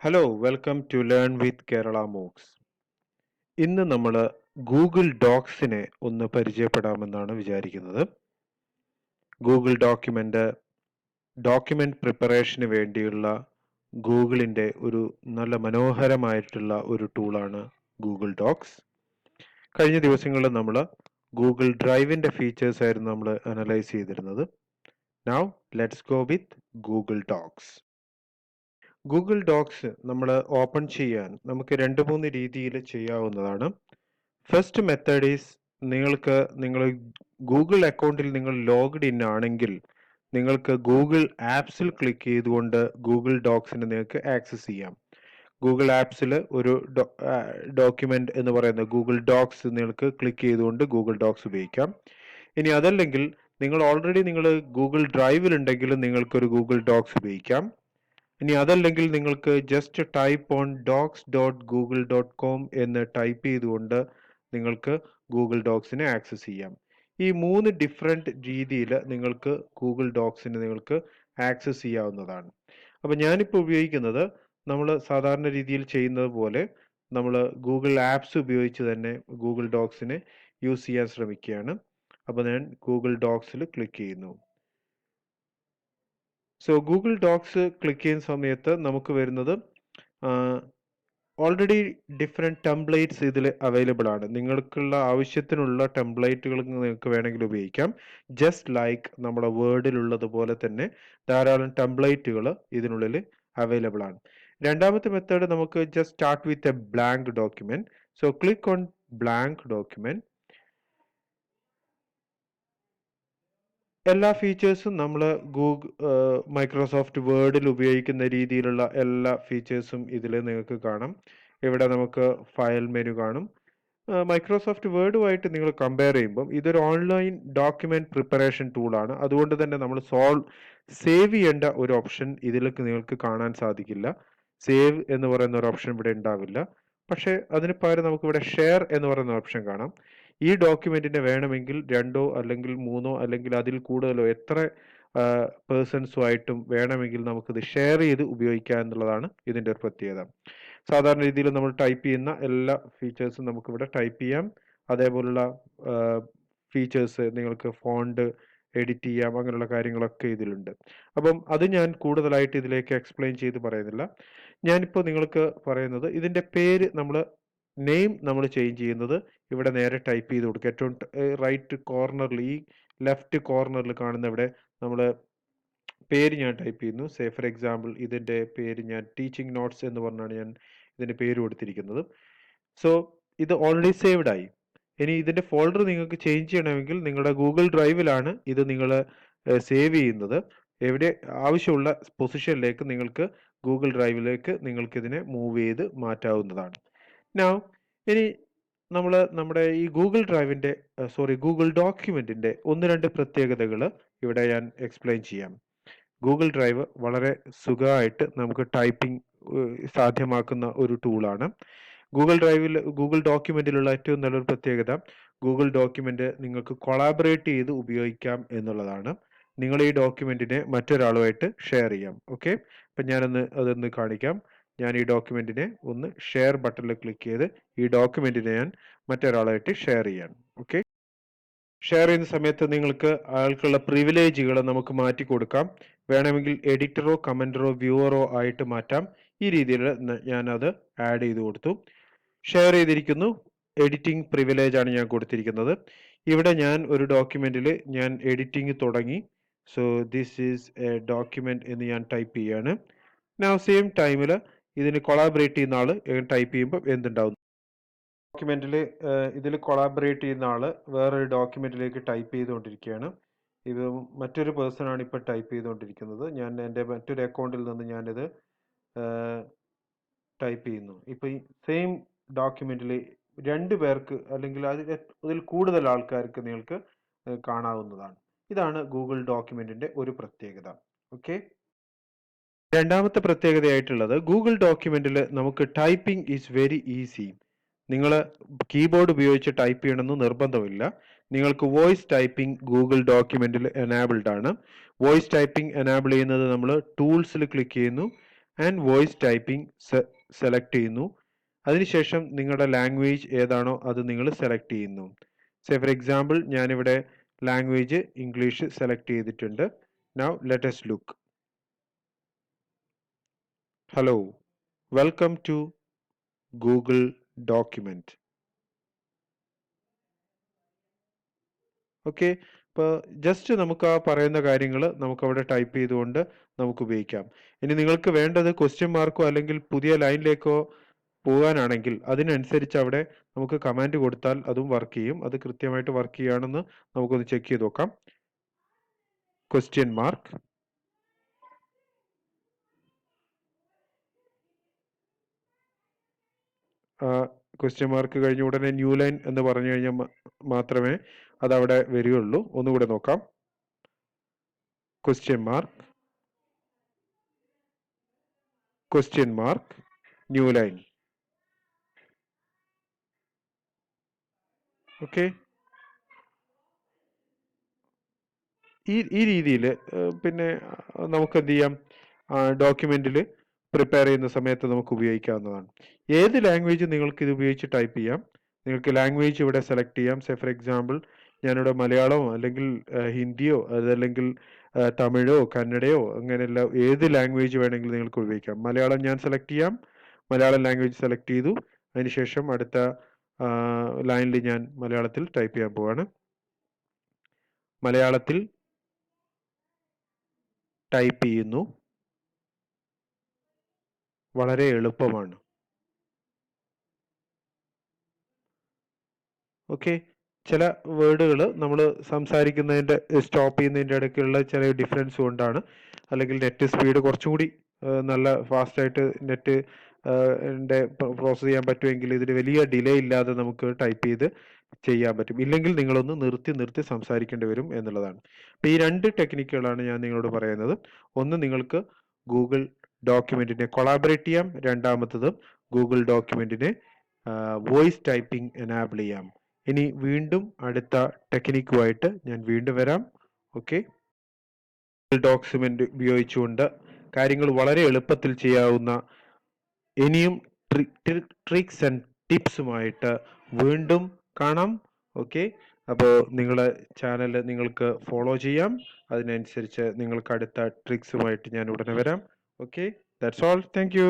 Hello welcome to learn with Kerala MOOCs. ഇന്ന് നമ്മൾ Google ഡോക്സിനെ ഒന്ന് പരിചയപ്പെടാമെന്നാണ് വിചാരിക്കുന്നത്. ഗൂഗിൾ ഡോക്യുമെന്റ് പ്രിപ്പറേഷന് വേണ്ടിയുള്ള ഗൂഗിളിൻ്റെ ഒരു നല്ല മനോഹരമായിട്ടുള്ള ഒരു ടൂളാണ് ഗൂഗിൾ ഡോക്സ്. കഴിഞ്ഞ ദിവസങ്ങളിൽ നമ്മൾ ഗൂഗിൾ ഡ്രൈവിൻ്റെ ഫീച്ചേഴ്സ് ആയിരുന്നു നമ്മൾ അനലൈസ് ചെയ്തിരുന്നത്. Now let's go with Google Docs. Google Docs നമ്മൾ ഓപ്പൺ ചെയ്യാൻ നമുക്ക് രണ്ട് മൂന്ന് രീതിയിൽ ചെയ്യാവുന്നതാണ്. ഫസ്റ്റ് മെത്തേഡ് ഈസ്, നിങ്ങൾ ഗൂഗിൾ അക്കൗണ്ടിൽ നിങ്ങൾ ലോഗ്ഡ് ഇൻ ആണെങ്കിൽ നിങ്ങൾക്ക് ഗൂഗിൾ ആപ്സിൽ ക്ലിക്ക് ചെയ്തുകൊണ്ട് ഗൂഗിൾ ഡോക്സിന് നിങ്ങൾക്ക് ആക്സസ് ചെയ്യാം. ഗൂഗിൾ ആപ്സിൽ ഒരു ഡോക്യുമെന്റ് എന്ന് പറയുന്ന ഗൂഗിൾ ഡോക്സ് നിങ്ങൾക്ക് ക്ലിക്ക് ചെയ്തുകൊണ്ട് ഗൂഗിൾ ഡോക്സ് ഉപയോഗിക്കാം. ഇനി അതല്ലെങ്കിൽ നിങ്ങൾ ഗൂഗിൾ ഡ്രൈവിൽ ഉണ്ടെങ്കിൽ നിങ്ങൾക്കൊരു ഗൂഗിൾ ഡോക്സ് ഉപയോഗിക്കാം. ഇനി അതല്ലെങ്കിൽ നിങ്ങൾക്ക് ജസ്റ്റ് ടൈപ്പ് ഓൺ docs.google.com എന്ന് ടൈപ്പ് ചെയ്തുകൊണ്ട് നിങ്ങൾക്ക് ഗൂഗിൾ ഡോക്സിനെ ആക്സസ് ചെയ്യാം. ഈ മൂന്ന് ഡിഫറെൻറ്റ് രീതിയിൽ നിങ്ങൾക്ക് ഗൂഗിൾ ഡോക്സിനെ നിങ്ങൾക്ക് ആക്സസ് ചെയ്യാവുന്നതാണ്. അപ്പോൾ ഞാനിപ്പോൾ ഉപയോഗിക്കുന്നത് നമ്മൾ സാധാരണ രീതിയിൽ ചെയ്യുന്നത് പോലെ നമ്മൾ ഗൂഗിൾ ആപ്സ് ഉപയോഗിച്ച് തന്നെ ഗൂഗിൾ ഡോക്സിനെ യൂസ് ചെയ്യാൻ ശ്രമിക്കുകയാണ്. അപ്പോൾ ഞാൻ ഗൂഗിൾ ഡോക്സിൽ ക്ലിക്ക് ചെയ്യുന്നു. സോ ഗൂഗിൾ ഡോക്സ് ക്ലിക്ക് ചെയ്യുന്ന സമയത്ത് നമുക്ക് വരുന്നത് ഓൾറെഡി ഡിഫറെൻറ്റ് ടെംപ്ലേറ്റ്സ് ഇതിൽ അവൈലബിൾ ആണ്. നിങ്ങൾക്കുള്ള ആവശ്യത്തിനുള്ള ടെംപ്ലേറ്റുകൾ നിങ്ങൾക്ക് വേണമെങ്കിൽ ഉപയോഗിക്കാം. ജസ്റ്റ് ലൈക്ക് നമ്മുടെ വേർഡിലുള്ളത് പോലെ തന്നെ ധാരാളം ടെംപ്ലേറ്റുകൾ ഇതിനുള്ളിൽ അവൈലബിൾ ആണ്. രണ്ടാമത്തെ മെത്തേഡ് നമുക്ക് just start with a blank document. So click on blank document. എല്ലാ ഫീച്ചേഴ്സും നമ്മൾ മൈക്രോസോഫ്റ്റ് വേർഡിൽ ഉപയോഗിക്കുന്ന രീതിയിലുള്ള എല്ലാ ഫീച്ചേഴ്സും ഇതിൽ നിങ്ങൾക്ക് കാണാം. ഇവിടെ നമുക്ക് ഫയൽ മെനു കാണും. മൈക്രോസോഫ്റ്റ് വേർഡുമായിട്ട് നിങ്ങൾ കമ്പയർ ചെയ്യുമ്പം ഇതൊരു ഓൺലൈൻ ഡോക്യുമെന്റ് പ്രിപ്പറേഷൻ ടൂളാണ്. അതുകൊണ്ട് തന്നെ നമ്മൾ സേവ് ചെയ്യേണ്ട ഒരു ഓപ്ഷൻ ഇതിലേക്ക് നിങ്ങൾക്ക് കാണാൻ സാധിക്കില്ല. സേവ് എന്ന് പറയുന്ന ഒരു ഓപ്ഷൻ ഇവിടെ ഉണ്ടാവില്ല. പക്ഷേ അതിന് പകരം നമുക്കിവിടെ ഷെയർ എന്ന് പറയുന്ന ഓപ്ഷൻ കാണാം. ഈ ഡോക്യുമെന്റിനെ വേണമെങ്കിൽ രണ്ടോ അല്ലെങ്കിൽ മൂന്നോ അല്ലെങ്കിൽ അതിൽ കൂടുതലോ എത്ര പേഴ്സൺസുമായിട്ടും വേണമെങ്കിൽ നമുക്കിത് ഷെയർ ചെയ്ത് ഉപയോഗിക്കാം എന്നുള്ളതാണ് ഇതിൻ്റെ ഒരു പ്രത്യേകത. സാധാരണ രീതിയിൽ നമ്മൾ ടൈപ്പ് ചെയ്യുന്ന എല്ലാ ഫീച്ചേഴ്സും നമുക്കിവിടെ ടൈപ്പ് ചെയ്യാം. അതേപോലുള്ള ഫീച്ചേഴ്സ് നിങ്ങൾക്ക് ഫോണ്ട് എഡിറ്റ് ചെയ്യാം, അങ്ങനെയുള്ള കാര്യങ്ങളൊക്കെ ഇതിലുണ്ട്. അപ്പം അത് ഞാൻ കൂടുതലായിട്ട് ഇതിലേക്ക് എക്സ്പ്ലെയിൻ ചെയ്ത് പറയുന്നില്ല. ഞാനിപ്പോൾ നിങ്ങൾക്ക് പറയുന്നത് ഇതിൻ്റെ പേര് നെയിം നമ്മൾ ചേഞ്ച് ചെയ്യുന്നത് ഇവിടെ നേരെ ടൈപ്പ് ചെയ്ത് കൊടുക്കുക. ഏറ്റവും റൈറ്റ് കോർണറിൽ, ഈ ലെഫ്റ്റ് കോർണറിൽ കാണുന്ന ഇവിടെ നമ്മൾ പേര് ഞാൻ ടൈപ്പ് ചെയ്യുന്നു. സേ ഫോർ എക്സാമ്പിൾ ഇതിൻ്റെ പേര് ഞാൻ ടീച്ചിങ് നോട്ട്സ് എന്ന് പറഞ്ഞാണ് ഞാൻ ഇതിൻ്റെ പേര് കൊടുത്തിരിക്കുന്നത്. സോ ഇത് ഓൾറെഡി സേവ്ഡ് ആയി. ഇനി ഇതിൻ്റെ ഫോൾഡർ നിങ്ങൾക്ക് ചേഞ്ച് ചെയ്യണമെങ്കിൽ നിങ്ങളുടെ ഗൂഗിൾ ഡ്രൈവിലാണ് ഇത് നിങ്ങൾ സേവ് ചെയ്യുന്നത്. എവിടെ ആവശ്യമുള്ള പൊസിഷനിലേക്ക് നിങ്ങൾക്ക് ഗൂഗിൾ ഡ്രൈവിലേക്ക് നിങ്ങൾക്കിതിനെ മൂവ് ചെയ്ത് മാറ്റാവുന്നതാണ്. നൗ ഇനി നമ്മുടെ ഈ ഗൂഗിൾ ഗൂഗിൾ ഡോക്യുമെന്റിന്റെ ഒന്ന് രണ്ട് പ്രത്യേകതകൾ ഇവിടെ ഞാൻ എക്സ്പ്ലെയിൻ ചെയ്യാം. ഗൂഗിൾ ഡ്രൈവ് വളരെ സുഖമായിട്ട് നമുക്ക് ടൈപ്പിംഗ് സാധ്യമാക്കുന്ന ഒരു ടൂളാണ്. ഗൂഗിൾ ഡോക്യുമെന്റിലുള്ള ഏറ്റവും നല്ലൊരു പ്രത്യേകത, ഗൂഗിൾ ഡോക്യുമെന്റ് നിങ്ങൾക്ക് കൊളാബറേറ്റ് ചെയ്ത് ഉപയോഗിക്കാം എന്നുള്ളതാണ്. നിങ്ങൾ ഈ ഡോക്യുമെന്റിനെ മറ്റൊരാളുമായിട്ട് ഷെയർ ചെയ്യാം. ഓക്കെ, അപ്പം അതൊന്ന് കാണിക്കാം. ഞാൻ ഈ ഡോക്യുമെന്റിനെ ഒന്ന് ഷെയർ ബട്ടണിൽ ക്ലിക്ക് ചെയ്ത് ഈ ഡോക്യുമെന്റിനെ ഞാൻ മറ്റൊരാളായിട്ട് ഷെയർ ചെയ്യാൻ. ഓക്കെ, ഷെയർ ചെയ്യുന്ന സമയത്ത് നിങ്ങൾക്ക് അയാൾക്കുള്ള പ്രിവിലേജുകൾ നമുക്ക് മാറ്റി കൊടുക്കാം. വേണമെങ്കിൽ എഡിറ്ററോ കമന്ററോ വ്യൂവറോ ആയിട്ട് മാറ്റാം. ഈ രീതിയിൽ ഞാനത് ആഡ് ചെയ്ത് കൊടുത്തു. ഷെയർ ചെയ്തിരിക്കുന്നു. എഡിറ്റിംഗ് പ്രിവിലേജ് ആണ് ഞാൻ കൊടുത്തിരിക്കുന്നത്. ഇവിടെ ഞാൻ ഒരു ഡോക്യുമെന്റിൽ ഞാൻ എഡിറ്റിംഗ് തുടങ്ങി. So this is A document എന്ന് ഞാൻ ടൈപ്പ് ചെയ്യാണ്. നൗ സെയിം ടൈമിൽ ഇതിന് കൊളാബറേറ്റ് ചെയ്യുന്ന ആൾ ടൈപ്പ് ചെയ്യുമ്പോൾ എന്തുണ്ടാവും, ഇതിൽ കൊളാബറേറ്റ് ചെയ്യുന്ന ആൾ വേറൊരു ഡോക്യുമെന്റിലേക്ക് ടൈപ്പ് ചെയ്തുകൊണ്ടിരിക്കുകയാണ്. ഇത് മറ്റൊരു പേഴ്സൺ ആണ് ഇപ്പോൾ ടൈപ്പ് ചെയ്തുകൊണ്ടിരിക്കുന്നത്. ഞാൻ എൻ്റെ മറ്റൊരു അക്കൗണ്ടിൽ നിന്ന് ഞാനിത് ടൈപ്പ് ചെയ്യുന്നു. ഇപ്പോൾ ഈ സെയിം ഡോക്യുമെന്റിൽ രണ്ട് പേർക്ക് അല്ലെങ്കിൽ അതിൽ കൂടുതൽ ആൾക്കാർക്ക് നിങ്ങൾക്ക് കാണാവുന്നതാണ്. ഇതാണ് ഗൂഗിൾ ഡോക്യുമെന്റിന്റെ ഒരു പ്രത്യേകത. ഓക്കെ, രണ്ടാമത്തെ പ്രത്യേകതയായിട്ടുള്ളത് ഗൂഗിൾ ഡോക്യുമെന്റിൽ നമുക്ക് ടൈപ്പിംഗ് ഈസ് വെരി ഈസി. നിങ്ങൾ കീബോർഡ് ഉപയോഗിച്ച് ടൈപ്പ് ചെയ്യണമെന്ന് നിർബന്ധമില്ല. നിങ്ങൾക്ക് വോയിസ് ടൈപ്പിംഗ് ഗൂഗിൾ ഡോക്യുമെന്റിൽ എനാബിൾഡ് ആണ്. വോയിസ് ടൈപ്പിംഗ് എനാബിൾ ചെയ്യുന്നത് നമ്മൾ ടൂൾസിൽ ക്ലിക്ക് ചെയ്യുന്നു. ആൻഡ് വോയിസ് ടൈപ്പിംഗ് സെലക്ട് ചെയ്യുന്നു. അതിനുശേഷം നിങ്ങളുടെ ലാംഗ്വേജ് ഏതാണോ അത് നിങ്ങൾ സെലക്ട് ചെയ്യുന്നു. സേ ഫോർ എക്സാമ്പിൾ ഞാനിവിടെ ലാംഗ്വേജ് ഇംഗ്ലീഷ് സെലക്ട് ചെയ്തിട്ടുണ്ട്. Now let us look. Hello, welcome to Google document. Okay, ഇപ്പോൾ ജസ്റ്റ് നമുക്ക് ആ പറയുന്ന കാര്യങ്ങൾ നമുക്ക് അവിടെ ടൈപ്പ് ചെയ്തുകൊണ്ട് നമുക്ക് ഉപയോഗിക്കാം. ഇനി നിങ്ങൾക്ക് വേണ്ടത് ക്വസ്റ്റ്യൻ മാർക്കോ അല്ലെങ്കിൽ പുതിയ ലൈനിലേക്കോ പോകാനാണെങ്കിൽ അതിനനുസരിച്ച് അവിടെ നമുക്ക് കമാൻഡ് കൊടുത്താൽ അതും വർക്ക് ചെയ്യും. അത് കൃത്യമായിട്ട് വർക്ക് ചെയ്യുകയാണെന്ന് നമുക്കൊന്ന് ചെക്ക് ചെയ്ത് നോക്കാം. ക്വസ്റ്റ്യൻ മാർക്ക്, ക്വസ്റ്റ്യൻ മാർക്ക് കഴിഞ്ഞ ഉടനെ ന്യൂ ലൈൻ എന്ന് പറഞ്ഞു കഴിഞ്ഞാൽ മാത്രമേ അതവിടെ വരികയുള്ളൂ. ഒന്നുകൂടെ നോക്കാം. Question mark, question mark, new line. Okay, ഈ രീതിയിൽ പിന്നെ നമുക്ക് എന്ത് ചെയ്യാം, ഡോക്യുമെന്റിൽ പ്രിപ്പയർ ചെയ്യുന്ന സമയത്ത് നമുക്ക് ഉപയോഗിക്കാവുന്നതാണ്. ഏത് ലാംഗ്വേജ് നിങ്ങൾക്ക് ഇത് ഉപയോഗിച്ച് ടൈപ്പ് ചെയ്യാം. നിങ്ങൾക്ക് ലാംഗ്വേജ് ഇവിടെ സെലക്ട് ചെയ്യാം. സേ ഫോർ എക്സാമ്പിൾ ഞാനിവിടെ മലയാളമോ അല്ലെങ്കിൽ ഹിന്ദിയോ അതല്ലെങ്കിൽ തമിഴോ കന്നഡയോ അങ്ങനെയുള്ള ഏത് ലാംഗ്വേജ് വേണമെങ്കിലും നിങ്ങൾക്ക് ഉപയോഗിക്കാം. മലയാളം ഞാൻ സെലക്ട് ചെയ്യാം. മലയാളം ലാംഗ്വേജ് സെലക്ട് ചെയ്തു. അതിനുശേഷം അടുത്ത ലൈനിൽ ഞാൻ മലയാളത്തിൽ ടൈപ്പ് ചെയ്യാൻ പോവാണ്. മലയാളത്തിൽ ടൈപ്പ് ചെയ്യുന്നു. വളരെ എളുപ്പമാണ്. ഓക്കെ, ചില വേർഡുകൾ നമ്മൾ സംസാരിക്കുന്നതിൻ്റെ സ്റ്റോപ്പ് ചെയ്യുന്നതിൻ്റെ ഇടയ്ക്കുള്ള ചില ഡിഫറൻസ് കൊണ്ടാണ്, അല്ലെങ്കിൽ നെറ്റ് സ്പീഡ് കുറച്ചുകൂടി നല്ല ഫാസ്റ്റായിട്ട് നെറ്റ് പ്രോസസ്സ് ചെയ്യാൻ പറ്റുമെങ്കിൽ ഇതിന് വലിയ ഡിലേ ഇല്ലാതെ നമുക്ക് ടൈപ്പ് ചെയ്ത് ചെയ്യാൻ പറ്റും. ഇല്ലെങ്കിൽ നിങ്ങളൊന്ന് നിർത്തി സംസാരിക്കേണ്ടി വരും എന്നുള്ളതാണ്. അപ്പോൾ ഈ രണ്ട് ടെക്നിക്കുകളാണ് ഞാൻ നിങ്ങളോട് പറയുന്നത്. ഒന്ന്, നിങ്ങൾക്ക് ഗൂഗിൾ ഡോക്യുമെന്റിനെ കൊളാബറേറ്റ് ചെയ്യാം. രണ്ടാമത്തത് ഗൂഗിൾ ഡോക്യുമെന്റിനെ വോയിസ് ടൈപ്പിംഗ് എനാബിൾ ചെയ്യാം. ഇനി വീണ്ടും അടുത്ത ടെക്നിക്കുമായിട്ട് ഞാൻ വീണ്ടും വരാം. ഓക്കെ, ഡോക്യുമെന്റ് ഉപയോഗിച്ചുകൊണ്ട് കാര്യങ്ങൾ വളരെ എളുപ്പത്തിൽ ചെയ്യാവുന്ന ഇനിയും ട്രിക്സ് ആൻഡ് ടിപ്സുമായിട്ട് വീണ്ടും കാണാം. ഓക്കെ, അപ്പോൾ നിങ്ങളെ ചാനൽ നിങ്ങൾക്ക് ഫോളോ ചെയ്യാം. അതിനനുസരിച്ച് നിങ്ങൾക്ക് അടുത്ത ട്രിക്സുമായിട്ട് ഞാൻ ഉടനെ വരാം. Okay, that's all. Thank you.